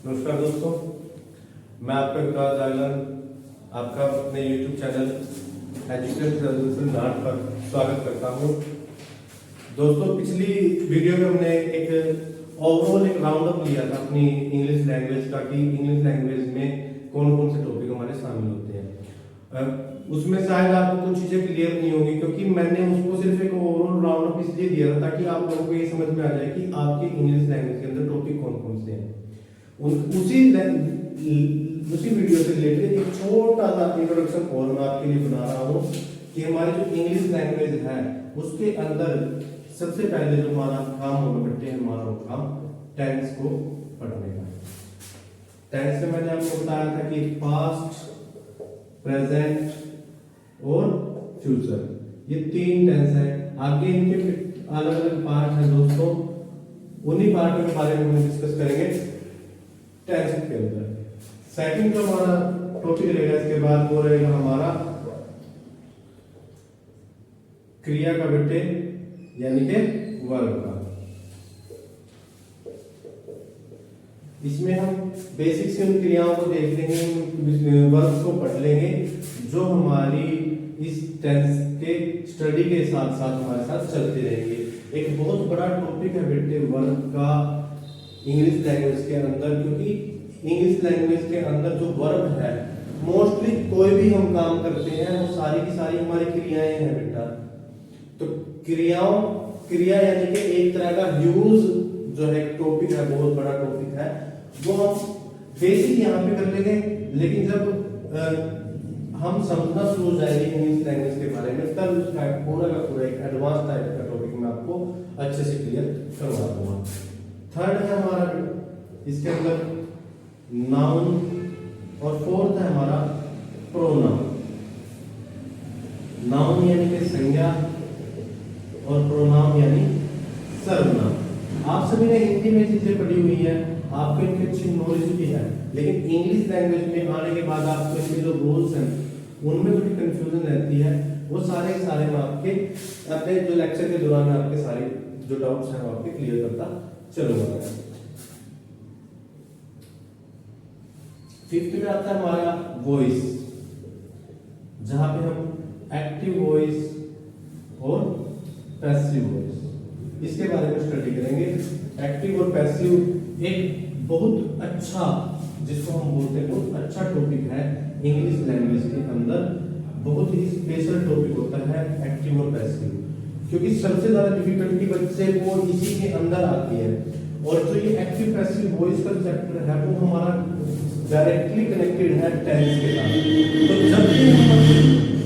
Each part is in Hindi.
नमस्कार दोस्तों, मैं आपका विकास जागलन आपका अपने YouTube चैनल एजुकेशन सॉल्यूशन नाट पर स्वागत करता हूं। दोस्तों, पिछली वीडियो में हमने एक ओवरऑल एक राउंड अप लिया था अपनी इंग्लिश लैंग्वेज का कि इंग्लिश लैंग्वेज में कौन कौन से टॉपिक हमारे शामिल होते हैं। उसमें शायद आपको कुछ चीजें क्लियर नहीं होंगी क्योंकि मैंने उसको सिर्फ एक ओवरऑल राउंड अप इसलिए दिया था ताकि आप लोगों को ये समझ में आ जाए कि आपके इंग्लिश लैंग्वेज के अंदर टॉपिक कौन कौन से हैं। उसी वीडियो से रिलेटेड एक छोटा सा इंट्रोडक्शन और मैं आपके लिए बना रहा हूँ कि हमारी जो इंग्लिश लैंग्वेज है उसके अंदर सबसे पहले जो हमारा काम होगा बेटे, हमारा वो काम टेंस को पढ़ने का। टेंस से मैंने आपको बताया था कि पास्ट, प्रेजेंट और फ्यूचर, ये तीन टेंस है। आगे इनके अलग अलग पार्ट है दोस्तों, उन्हीं पार्ट के बारे में हम डिस्कस करेंगे टेंस के अंदर। सेकंड जो हमारा टॉपिक रहेगा इसके बाद वो रहेगा हमारा क्रिया का बेटे यानी के वर्ब का। इसमें हम बेसिक से उन क्रियाओं को देख लेंगे, वर्ब को पढ़ लेंगे जो हमारी इस टेंस के स्टडी के साथ साथ हमारे साथ चलते रहेंगे। एक बहुत बड़ा टॉपिक है बेटे वर्ब का इंग्लिश लैंग्वेज के अंदर, क्योंकि इंग्लिश लैंग्वेज के अंदर जो वर्ब है मोस्टली कोई भी हम काम करते हैं वो सारी की सारी हमारी क्रियाएं हैं बेटा। तो क्रिया यानी कि एक तरह का यूज जो है टॉपिक है, बहुत बड़ा टॉपिक है, वो हम बेसिक यहाँ पे कर लेंगे। लेकिन जब हम समझना शुरू हो जाएंगे इंग्लिश लैंग्वेज के बारे में तब उसका पूरा का पूरा एक एडवांस टाइप का टॉपिक मैं आपको अच्छे से क्लियर करवा दूंगा। थर्ड है हमारा इसके अंदर नाउन और फोर्थ है हमारा प्रोनाउन। नाउन यानी कि संज्ञा और प्रोनाउन यानी सर्वनाम। आप सभी ने हिंदी में चीजें पढ़ी हुई है, आपको इनकी अच्छी नॉलेज भी है, लेकिन इंग्लिश लैंग्वेज में आने के बाद आपको इनके जो रूल्स हैं उनमें थोड़ी कंफ्यूजन रहती है। वो सारे मैं आपके अपने जो लेक्चर के दौरान आपके सारे जो डाउट्स हैं वो आपके क्लियर करता चलूंगा। फिफ्थ में आता है हमारा वॉइस, जहां पे हम एक्टिव वॉइस और पैसिव वॉइस इसके बारे में स्टडी करेंगे। एक्टिव और पैसिव एक बहुत अच्छा, जिसको हम बोलते हैं बहुत अच्छा टॉपिक है इंग्लिश लैंग्वेज के अंदर। बहुत ही स्पेशल टॉपिक होता है एक्टिव और पैसिव, क्योंकि सबसे ज्यादा डिफिकल्टी बच्चे को इसी के अंदर आती है। और जो ये एक्टिव पैसिव वॉइस का चैप्टर है वो हमारा डायरेक्टली कनेक्टेड है टेंस के साथ। तो जब भी हम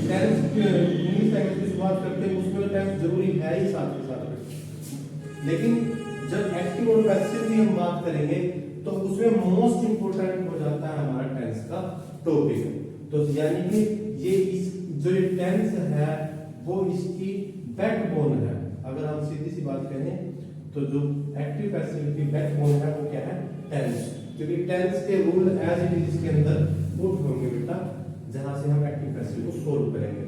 टेंस इंग्लिश लैंग्वेज की शुरुआत करते हैं उसमें टेंस जरूरी है ही साथ के साथ, लेकिन जब एक्टिव और पैसिव की हम बात करेंगे तो उसमें मोस्ट इंपोर्टेंट हो जाता है हमारा टेंस का टॉपिक। तो यानी कि ये जो ये टेंस है वो इसकी बैकबोन है। अगर हम सीधी सी बात करें तो जो एक्टिव पैसिव की बैकबोन है वो क्या है, टेंस। क्योंकि टेंस के रूल एज इट इज इसके अंदर पुट होंगे बेटा, जहां से हम एक्टिव पैसिव को सोल्व करेंगे।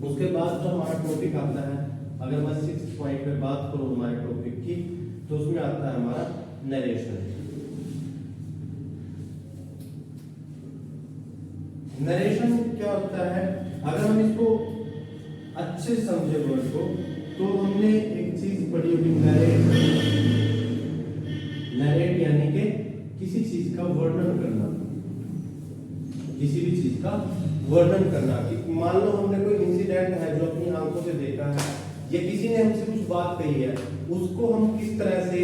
उसके बाद जो हमारा टॉपिक आता है, अगर मैं 6th पॉइंट पे बात करूं हमारे टॉपिक की, तो उसमें आता है हमारा नरेशन। नरेशन क्या होता है, अगर हम इसको अच्छे से समझे वर्ड को, तो हमने एक चीज पढ़ी होगी नरेट यानी कि किसी चीज का वर्णन करना, किसी भी चीज का वर्णन करना। कि मान लो हमने कोई इंसिडेंट है जो अपनी आंखों से देखा है, या किसी ने हमसे कुछ बात कही है, उसको हम किस तरह से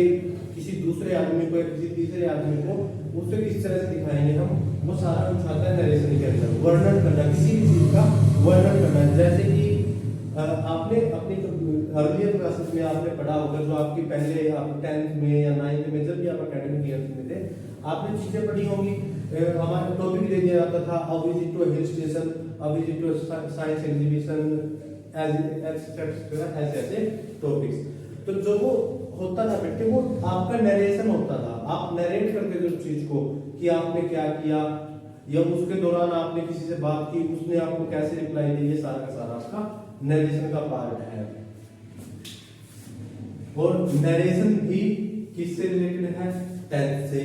किसी दूसरे आदमी को या किसी तीसरे आदमी को उसे किस तरह से दिखाएंगे हम, वो सारा कुछ आता है नरेशन के अंदर। वर्णन करना, किसी भी चीज का वर्णन करना। जैसे कि आपने अपनी अर्लियर क्लासेस में आपने पढ़ा होगा, जो आपकी पहले आप 10th में या 9th में जब भी आप एकेडमिक ईयर में थे आपने चीजें पढ़ी होंगी। हमारा टॉपिक दे दिया जाता था a visit to hill station, a visit to science exhibition, ऐसे टॉपिक्स। तो जो वो होता था बेटे वो आपका नरेशन होता था। आप नरेट करते थे उस चीज को कि आपने क्या किया, या उसके दौरान आपने किसी से बात की, उसने आपको कैसे रिप्लाई दी, ये सारा का सारा आपका नरेशन का पार्ट है। और नरेशन भी किससे रिलेटेड है, टेंस से।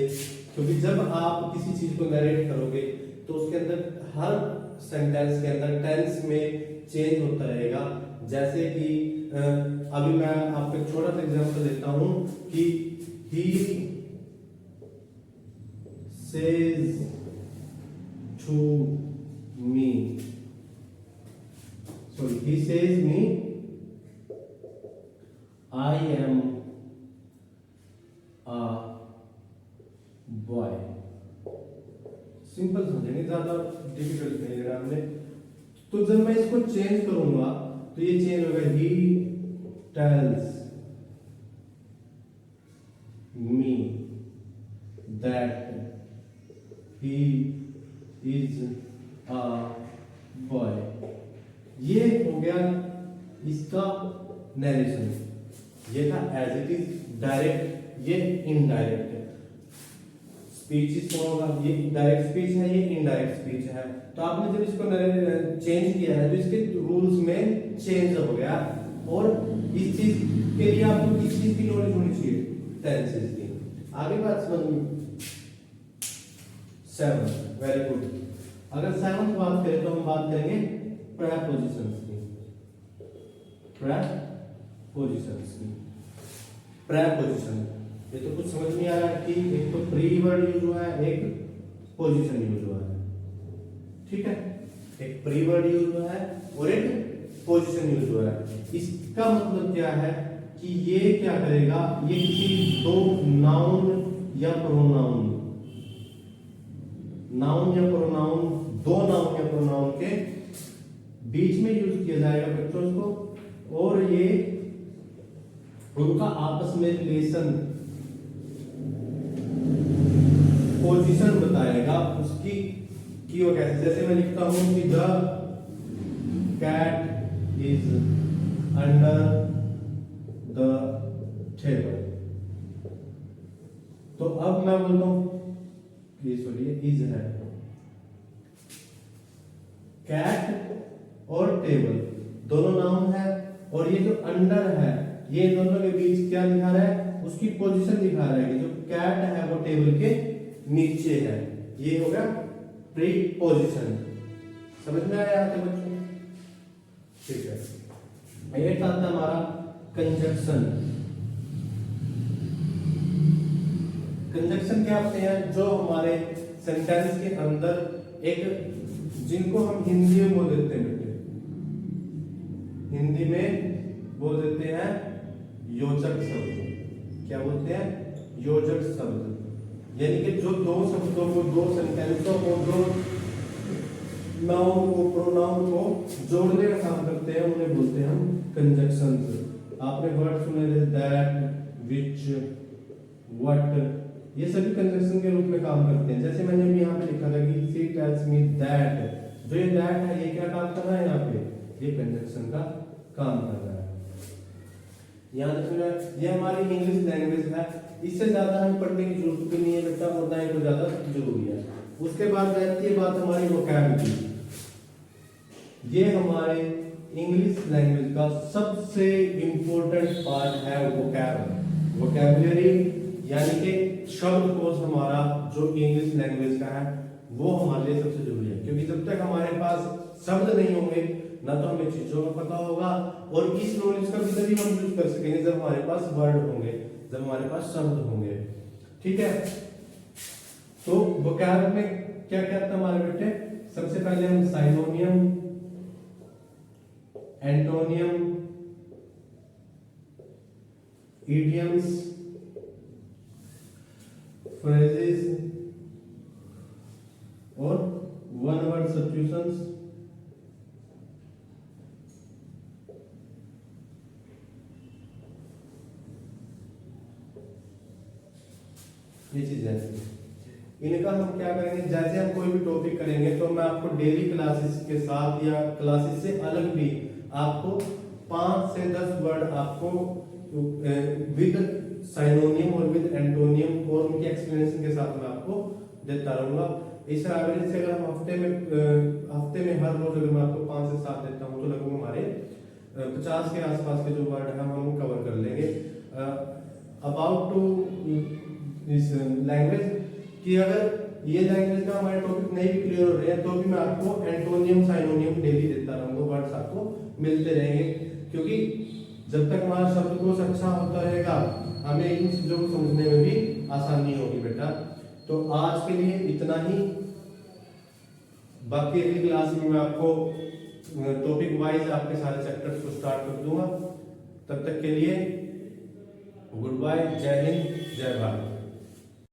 क्योंकि जब आप किसी चीज को नरेट करोगे तो उसके अंदर हर सेंटेंस के अंदर टेंस में चेंज होता रहेगा। जैसे कि अभी मैं आपको एक छोटा सा एग्जांपल देता हूं कि he says to me, sorry he says me I am a boy. Simple समझेंगे, ज्यादा डिफिकल्ट नहीं लेना हमने। तो जब मैं इसको चेंज करूंगा तो ये चेंज होगा, he tells me that he is a boy. ये हो गया इसका नरेशन। ये था एज इट इज डायरेक्ट, ये इनडायरेक्ट है। स्पीच होगा, ये डायरेक्ट स्पीच है, ये इनडायरेक्ट स्पीच है। तो आपने जब इसको चेंज किया है तो इसके रूल्स में चेंज हो गया। और इस चीज के लिए आपको किस चीज की नॉलेज होनी चाहिए? टेंसेस की। आगे बात समझ में? 7, वेरी गुड। अगर 7th बात करें तो हम बात करेंगे प्रेपोजिशंस की। प्रेपोजिशंस की। प्रेपोजिशन, ये तो कुछ समझ नहीं आ रहा है कि एक तो प्री वर्ड यूज हुआ है, एक पोजीशन यूज हुआ है, ठीक है। एक प्री वर्ड यूज हुआ है और एक पोजीशन यूज हुआ है। इसका मतलब क्या है कि ये क्या करेगा, ये किसी दो नाउन या प्रोनाउन, नाउन या प्रोनाउन, दो नाउन या प्रोनाउन के बीच में यूज किया जाएगा बच्चों को, और ये उनका आपस में रिलेशन, पोजीशन बताएगा उसकी कि वो कैसे। जैसे मैं लिखता हूं कि the cat is under the table, तो अब मैं बोलता हूं कि सॉरी इज है, कैट और टेबल दोनों नाउन है, और ये जो अंडर है ये दोनों के बीच क्या दिखा रहा है, उसकी पोजीशन दिखा रहा है कि जो कैट है वो टेबल के नीचे है। ये होगा प्रीपोजिशन। समझ में आया आपके बच्चों? ठीक है। ये था हमारा कंजक्शन। कंजक्शन क्या होते हैं? जो हमारे सेंटेंस के अंदर एक, जिनको हम हिंदी में बोल देते हैं बेटे, हिंदी में बोल देते हैं योजक शब्द। क्या बोलते हैं? योजक शब्द। यानी कि जो दो शब्दों को, दो सेंटेंसों को, दो नाउन को, प्रोनाउन को जोड़ने का काम करते हैं, उन्हें बोलते हैं हम कंजक्शंस। आपने वर्ड सुने थे दैट, विच, व्हाट, ये सभी कंजक्शन के रूप में काम करते हैं। जैसे मैंने भी यहाँ पे लिखा था कि शी टेल्स मी दैट, जो ये दैट है ये क्या काम कर रहा है यहाँ पे? ये कंजक्शन का काम कर रहा है। यहाँ देखो, ये हमारी इंग्लिश लैंग्वेज है, इससे ज्यादा हमें पढ़ने की जरूरत भी नहीं है बेटा, और ना ही कोई ज्यादा जरूरी है। उसके बाद रहती है बात हमारी वोकैबुलरी। ये हमारे इंग्लिश लैंग्वेज का सबसे इंपॉर्टेंट पार्ट है वोकैबुलरी, यानी कि शब्दकोश हमारा जो इंग्लिश लैंग्वेज का है वो हमारे लिए सबसे जरूरी है। क्योंकि जब तक हमारे पास शब्द नहीं होंगे ना तो हमें चीजों का पता होगा, और इस नॉलेज का भी तभी हम यूज कर सकेंगे जब हमारे पास वर्ड होंगे, जब हमारे पास शब्द होंगे, ठीक है। तो वोकैब में क्या क्या था हमारे बेटे? सबसे पहले हम साइनोनियम, एंटोनियम, इडियम्स, फ्रेजेस और वन वर्ड सब्स्टिट्यूशंस, ये चीजें। इनका हम क्या करेंगे, जैसे हम कोई भी टॉपिक करेंगे तो मैं आपको डेली क्लासेस के साथ या क्लासेस से अलग भी आपको 5 से 10 वर्ड आपको विद साइनोनियम और विद एंटोनियम और उनके एक्सप्लेनेशन के साथ मैं आपको देता रहूंगा। इस एवरेज से अगर हम हफ्ते में हर रोज अगर मैं आपको 5 से 7 देता हूं तो लगभग हमारे 50 के आसपास के जो वर्ड है हम कवर कर लेंगे। अबाउट टू दिस लैंग्वेज कि अगर ये लैंग्वेज का हमारे टॉपिक नहीं भी क्लियर हो रहे हैं तो भी मैं आपको एंटोनियम साइनोनियम डेली देता रहूंगा, वर्ड्स आपको मिलते रहेंगे, क्योंकि जब तक हमारा शब्दकोश अच्छा होता रहेगा हमें इन चीजों को समझने में भी आसानी होगी बेटा। तो आज के लिए इतना ही, बाकी अगली क्लास में मैं आपको टॉपिक वाइज आपके सारे चैप्टर्स को स्टार्ट कर दूंगा। तब तक के लिए गुड बाय, जय हिंद, जय भारत।